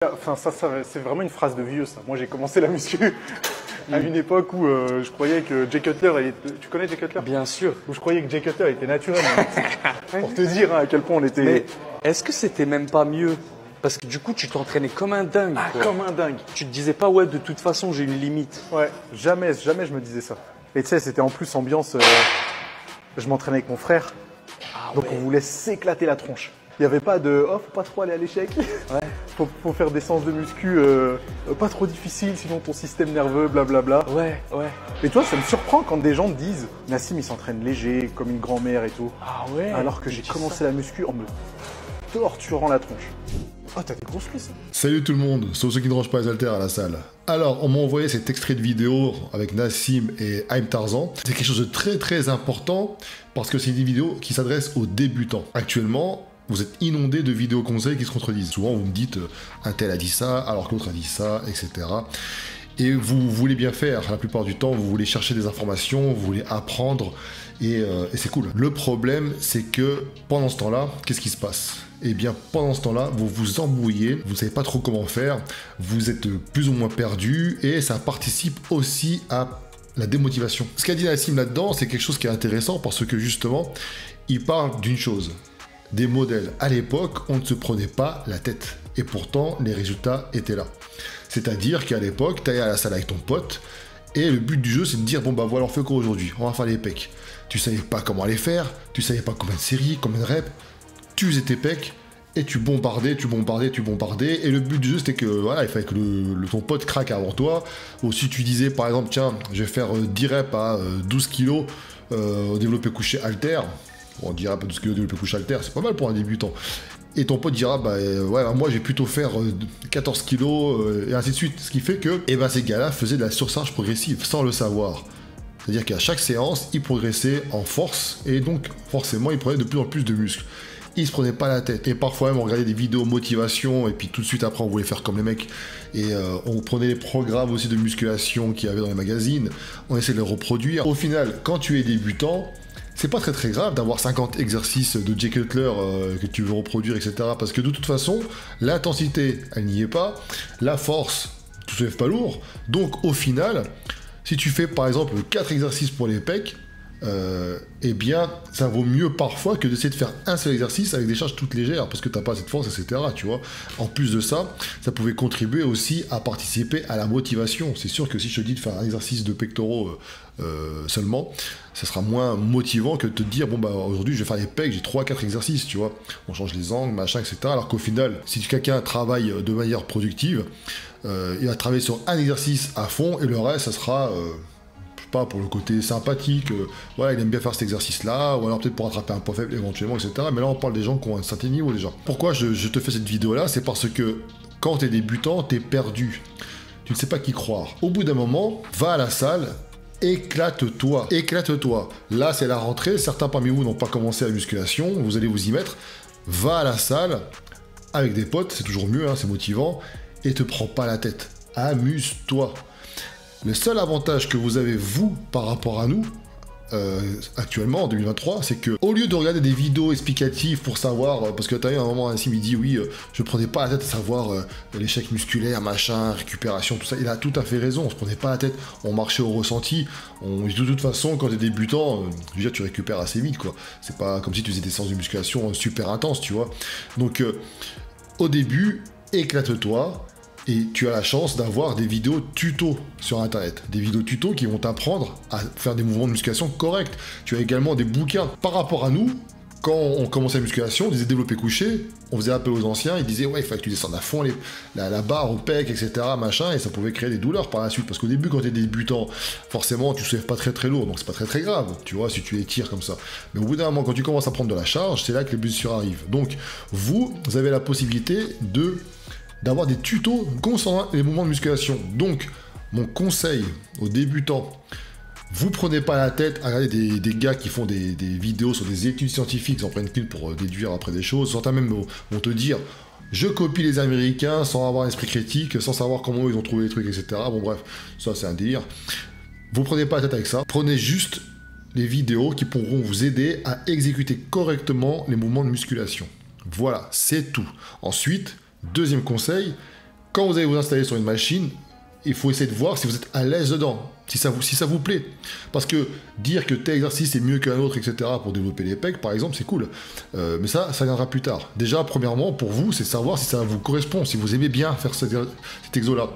Enfin, ça c'est vraiment une phrase de vieux, ça. Moi, j'ai commencé la muscu à une époque où je croyais que Jay Cutler, tu connais Jay Cutler? Bien sûr. Où je croyais que Jay Cutler était naturel. Pour te dire à quel point on était... Mais est-ce que c'était même pas mieux? Parce que du coup, tu t'entraînais comme un dingue. Ah, quoi. comme un dingue. Tu te disais pas, ouais, de toute façon, j'ai une limite. Ouais, jamais je me disais ça. Et tu sais, c'était en plus ambiance... je m'entraînais avec mon frère. Ah, Donc ouais. on voulait s'éclater la tronche. Il n'y avait pas de « oh, faut pas trop aller à l'échec Ouais. ». Faut faire des séances de muscu pas trop difficiles, sinon ton système nerveux, blablabla. Ouais, ouais. Et toi, ça me surprend quand des gens me disent « Nassim, il s'entraîne léger, comme une grand-mère et tout Ah ouais. ». Alors que j'ai commencé la muscu en me torturant la tronche. Oh, t'as des grosses cuisses. Salut tout le monde, sauf ceux qui ne rangent pas les haltères à la salle. Alors, on m'a envoyé cet extrait de vidéo avec Nassim et Haïm Tarzan. C'est quelque chose de très important parce que c'est une vidéo qui s'adresse aux débutants. Actuellement, vous êtes inondé de vidéos conseils qui se contredisent. Souvent, vous me dites un tel a dit ça, alors que l'autre a dit ça, etc. Et vous voulez bien faire, la plupart du temps, vous voulez chercher des informations, vous voulez apprendre, et c'est cool. Le problème, c'est que pendant ce temps-là, qu'est-ce qui se passe? Eh bien, pendant ce temps-là, vous vous embrouillez, vous ne savez pas trop comment faire, vous êtes plus ou moins perdu, et ça participe aussi à la démotivation. Ce qu'a dit Nassim là-dedans, c'est quelque chose qui est intéressant, parce que justement, il parle d'une chose. Des modèles. À l'époque, on ne se prenait pas la tête. Et pourtant, les résultats étaient là. C'est-à-dire qu'à l'époque, tu allais à la salle avec ton pote, et le but du jeu, c'est de dire, bon bah voilà, on fait quoi aujourd'hui? On va faire les pecs. Tu savais pas comment les faire, tu savais pas combien de séries, combien de reps, tu faisais tes pecs, et tu bombardais, et le but du jeu, c'était que, voilà, il fallait que ton pote craque avant toi, ou si tu disais, par exemple, tiens, je vais faire 10 reps à 12 kg au développé couché haltère. On dira pas 12 kg de développé couché haltère, c'est pas mal pour un débutant. Et ton pote dira, bah ouais, bah, moi je vais plutôt faire 14 kg et ainsi de suite. Ce qui fait que ces gars-là faisaient de la surcharge progressive sans le savoir. C'est-à-dire qu'à chaque séance, ils progressaient en force et donc forcément ils prenaient de plus en plus de muscles. Ils se prenaient pas la tête. Et parfois même on regardait des vidéos motivation et puis tout de suite après on voulait faire comme les mecs. Et on prenait les programmes aussi de musculation qu'il y avait dans les magazines. On essayait de les reproduire. Au final, quand tu es débutant, c'est pas très grave d'avoir 50 exercices de Jay Cutler que tu veux reproduire, etc. Parce que de toute façon, l'intensité, elle n'y est pas. La force, tu soulèves pas lourd. Donc au final, si tu fais par exemple 4 exercices pour les pecs, eh bien, ça vaut mieux parfois que d'essayer de faire un seul exercice avec des charges toutes légères parce que t'as pas assez de force, etc. Tu vois. En plus de ça, ça pouvait contribuer aussi à participer à la motivation. C'est sûr que si je te dis de faire un exercice de pectoraux seulement, ça sera moins motivant que de te dire bon bah aujourd'hui je vais faire les pecs, j'ai 3-4 exercices, tu vois. On change les angles, machin, etc. Alors qu'au final, si quelqu'un travaille de manière productive, il va travailler sur un exercice à fond et le reste, ça sera pas pour le côté sympathique, voilà, il aime bien faire cet exercice-là, ou alors peut-être pour attraper un point faible éventuellement, etc. Mais là, on parle des gens qui ont un certain niveau déjà. Pourquoi je te fais cette vidéo-là? C'est parce que quand t'es débutant, t'es perdu. Tu ne sais pas qui croire. Au bout d'un moment, va à la salle, éclate-toi. Éclate-toi. Là, c'est la rentrée. Certains parmi vous n'ont pas commencé la musculation, vous allez vous y mettre. Va à la salle avec des potes, c'est toujours mieux, hein, c'est motivant, et te prends pas la tête. Amuse-toi. Le seul avantage que vous avez, vous, par rapport à nous, actuellement, en 2023, c'est que au lieu de regarder des vidéos explicatives pour savoir, parce que t'as eu un moment, Nassim, il dit, oui, je prenais pas la tête à savoir l'échec musculaire, machin, récupération, tout ça. Il a tout à fait raison, on se prenait pas la tête, on marchait au ressenti. De toute façon, quand t'es débutant, je veux dire, tu récupères assez vite, quoi. C'est pas comme si tu faisais des séances de musculation super intenses, tu vois. Donc, au début, éclate-toi. Et tu as la chance d'avoir des vidéos tutos sur internet. Des vidéos tutos qui vont t'apprendre à faire des mouvements de musculation corrects. Tu as également des bouquins. Par rapport à nous, quand on commençait la musculation, on disait développé couché, on faisait appel aux anciens, ils disaient ouais, il fallait que tu descendes à fond la barre au pec, etc. machin, et ça pouvait créer des douleurs par la suite. Parce qu'au début, quand tu es débutant, forcément, tu soulèves pas très lourd, donc c'est pas très grave, tu vois, si tu étires comme ça. Mais au bout d'un moment, quand tu commences à prendre de la charge, c'est là que les blessures arrivent. Donc, vous avez la possibilité d'avoir des tutos concernant les mouvements de musculation. Donc, mon conseil aux débutants, vous prenez pas la tête à regarder des gars qui font des vidéos sur des études scientifiques, ils en prennent qu'une pour déduire après des choses. Certains même vont te dire, je copie les Américains sans avoir un esprit critique, sans savoir comment ils ont trouvé les trucs, etc. Bon bref, ça c'est un délire. Vous prenez pas la tête avec ça, prenez juste les vidéos qui pourront vous aider à exécuter correctement les mouvements de musculation. Voilà, c'est tout. Ensuite, deuxième conseil, quand vous allez vous installer sur une machine, il faut essayer de voir si vous êtes à l'aise dedans, si ça vous plaît. Parce que dire que tel exercice est mieux qu'un autre, etc., pour développer les pecs, par exemple, c'est cool. Mais ça viendra plus tard. Déjà, premièrement, pour vous, c'est savoir si ça vous correspond, si vous aimez bien faire cet exo-là.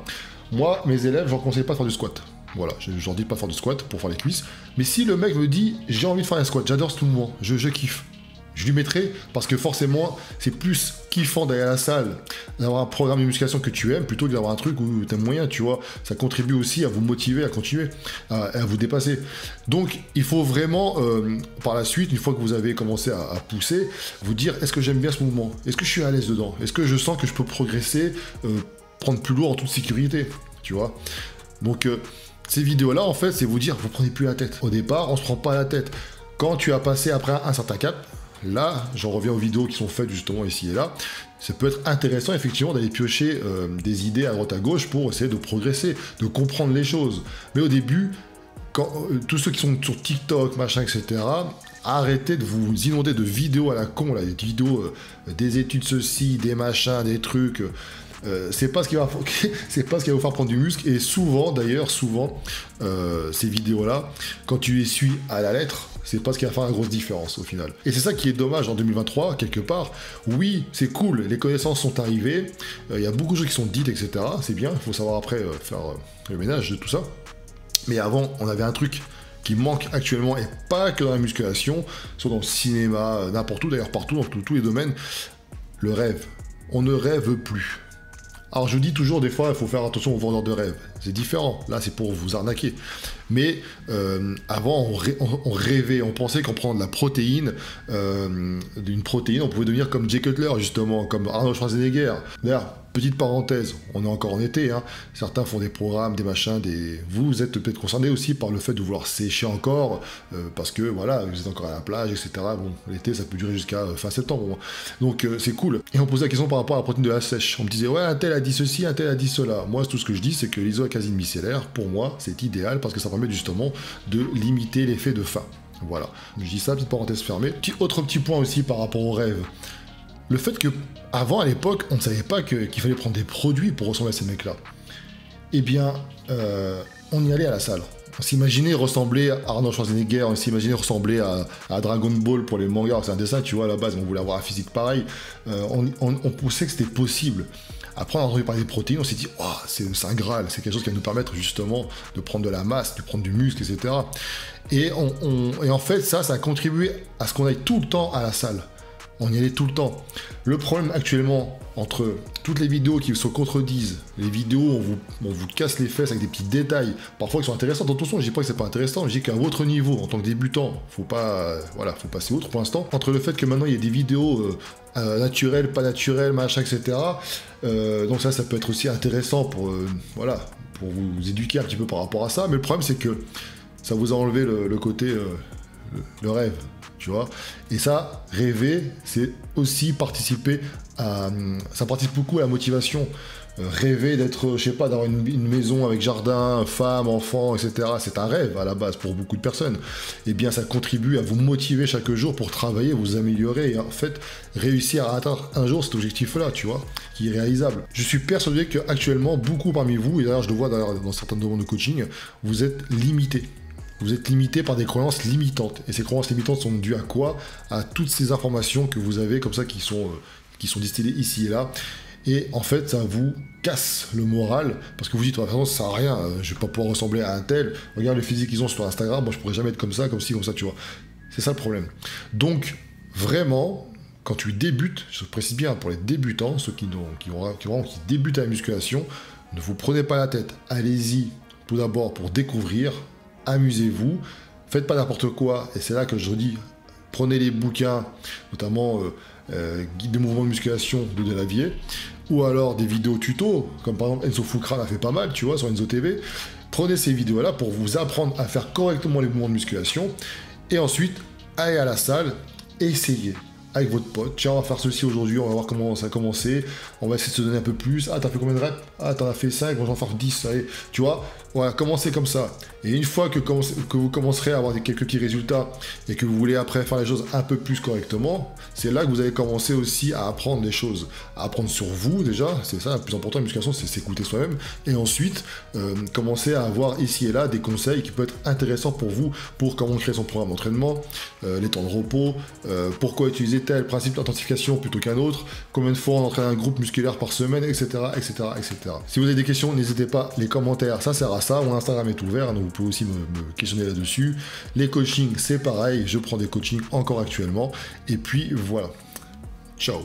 Moi, mes élèves, je ne conseille pas de faire du squat. Voilà, je leur dis pas de faire du squat pour faire les cuisses. Mais si le mec me dit, j'ai envie de faire un squat, j'adore ce mouvement, je kiffe. Je lui mettrai, parce que forcément, c'est plus kiffant d'aller à la salle, d'avoir un programme de musculation que tu aimes, plutôt que d'avoir un truc où tu aimes moyen, tu vois. Ça contribue aussi à vous motiver, à continuer, à vous dépasser. Donc, il faut vraiment, par la suite, une fois que vous avez commencé à pousser, vous dire, est-ce que j'aime bien ce mouvement? Est-ce que je suis à l'aise dedans? Est-ce que je sens que je peux progresser, prendre plus lourd en toute sécurité, tu vois? Donc, ces vidéos-là, en fait, c'est vous dire, vous prenez plus la tête. Au départ, on se prend pas la tête. Quand tu as passé après un certain cap, là, j'en reviens aux vidéos qui sont faites justement ici et là, ça peut être intéressant effectivement d'aller piocher des idées à droite à gauche pour essayer de progresser, de comprendre les choses. Mais au début, tous ceux qui sont sur TikTok, machin, etc., arrêtez de vous inonder de vidéos à la con, là, des vidéos, des études ceci, des machins, des trucs... c'est pas ce qui va vous faire prendre du muscle, et souvent d'ailleurs, ces vidéos-là, quand tu les suis à la lettre, c'est pas ce qui va faire la grosse différence au final. Et c'est ça qui est dommage en 2023, quelque part. Oui, c'est cool, les connaissances sont arrivées, il y a beaucoup de choses qui sont dites, etc. C'est bien, il faut savoir après faire le ménage de tout ça. Mais avant, on avait un truc qui manque actuellement, et pas que dans la musculation, soit dans le cinéma, n'importe où, d'ailleurs partout, dans tous les domaines, le rêve. On ne rêve plus. Alors je dis toujours, des fois, il faut faire attention aux vendeurs de rêves. C'est différent, là c'est pour vous arnaquer. Mais avant, on rêvait, on pensait qu'en prenant de la protéine, d'une protéine, on pouvait devenir comme Jay Cutler, justement, comme Arnold Schwarzenegger. D'ailleurs, petite parenthèse, on est encore en été, hein. Certains font des programmes, des machins, vous êtes peut-être concernés aussi par le fait de vouloir sécher encore, parce que voilà, vous êtes encore à la plage, etc. Bon, l'été, ça peut durer jusqu'à fin septembre. Donc c'est cool. Et on posait la question par rapport à la protéine de la sèche. On me disait, ouais, un tel a dit ceci, un tel a dit cela. Moi, tout ce que je dis, c'est que l'isoacasine micellaire, pour moi, c'est idéal, parce que ça permet justement de limiter l'effet de faim. Voilà. Je dis ça, petite parenthèse fermée. Autre petit point aussi par rapport au rêve. Le fait que, avant, à l'époque, on ne savait pas qu'il fallait prendre des produits pour ressembler à ces mecs-là. Eh bien, on y allait à la salle. On s'imaginait ressembler à Arnold Schwarzenegger, on s'imaginait ressembler à Dragon Ball pour les mangas, c'est un dessin, tu vois, à la base, on voulait avoir un physique pareil. On poussait que c'était possible. Après, on a entendu parler des protéines, on s'est dit, oh, c'est un Graal, c'est quelque chose qui va nous permettre justement de prendre de la masse, de prendre du muscle, etc. Et en fait, ça a contribué à ce qu'on aille tout le temps à la salle. On y allait tout le temps. Le problème actuellement, entre toutes les vidéos qui se contredisent, les vidéos où on vous casse les fesses avec des petits détails, parfois qui sont intéressants, attention, je dis pas que c'est pas intéressant, je dis qu'à votre niveau, en tant que débutant, faut passer outre pour l'instant. Entre le fait que maintenant il y a des vidéos naturelles, pas naturelles, machin, etc. Donc ça peut être aussi intéressant pour vous éduquer un petit peu par rapport à ça, mais le problème c'est que ça vous a enlevé le côté, le rêve. Tu vois, et ça, rêver, c'est aussi participer ça participe beaucoup à la motivation. Rêver d'être, je sais pas, d'avoir une maison avec jardin, femme, enfant, etc. C'est un rêve à la base pour beaucoup de personnes. Et bien, ça contribue à vous motiver chaque jour pour travailler, vous améliorer et en fait réussir à atteindre un jour cet objectif-là, tu vois, qui est réalisable. Je suis persuadé qu'actuellement, beaucoup parmi vous, et d'ailleurs je le vois dans certains domaines de coaching, vous êtes limités. Vous êtes limité par des croyances limitantes. Et ces croyances limitantes sont dues à quoi? À toutes ces informations que vous avez comme ça qui sont distillées ici et là. Et en fait, ça vous casse le moral parce que vous dites, de toute façon, ça sert à rien, je vais pas pouvoir ressembler à un tel. Regarde le physique qu'ils ont sur Instagram, moi je pourrais jamais être comme ça, comme ci, comme ça, tu vois. C'est ça le problème. Donc, vraiment, quand tu débutes, je précise bien pour les débutants, ceux qui débutent à la musculation, ne vous prenez pas la tête. Allez-y tout d'abord pour découvrir. Amusez-vous, faites pas n'importe quoi, et c'est là que je dis, prenez les bouquins, notamment Guide des mouvements de musculation de Delavier, ou alors des vidéos tuto, comme par exemple Enzo Fulcra l'a fait pas mal, tu vois, sur Enzo TV. Prenez ces vidéos-là pour vous apprendre à faire correctement les mouvements de musculation, et ensuite, allez à la salle, essayez. avec votre pote. Tiens, on va faire ceci aujourd'hui, on va voir comment ça a commencé. On va essayer de se donner un peu plus. Ah, t'as fait combien de reps? Ah, t'en as fait 5, moi j'en vais en faire 10. Allez, tu vois, voilà, commencez comme ça. Et une fois que vous commencerez à avoir quelques petits résultats et que vous voulez après faire les choses un peu plus correctement, c'est là que vous allez commencer aussi à apprendre des choses. À apprendre sur vous déjà, c'est ça le plus important, la musculation, c'est s'écouter soi-même. Et ensuite, commencer à avoir ici et là des conseils qui peuvent être intéressants pour vous, pour comment créer son programme d'entraînement, les temps de repos, pourquoi utiliser tel principe d'intensification plutôt qu'un autre, combien de fois on entraîne un groupe musculaire par semaine, etc., etc., etc. Si vous avez des questions, n'hésitez pas, les commentaires, ça sert à ça. Mon Instagram est ouvert, donc vous pouvez aussi me questionner là-dessus. Les coachings, c'est pareil, je prends des coachings encore actuellement. Et puis voilà. Ciao.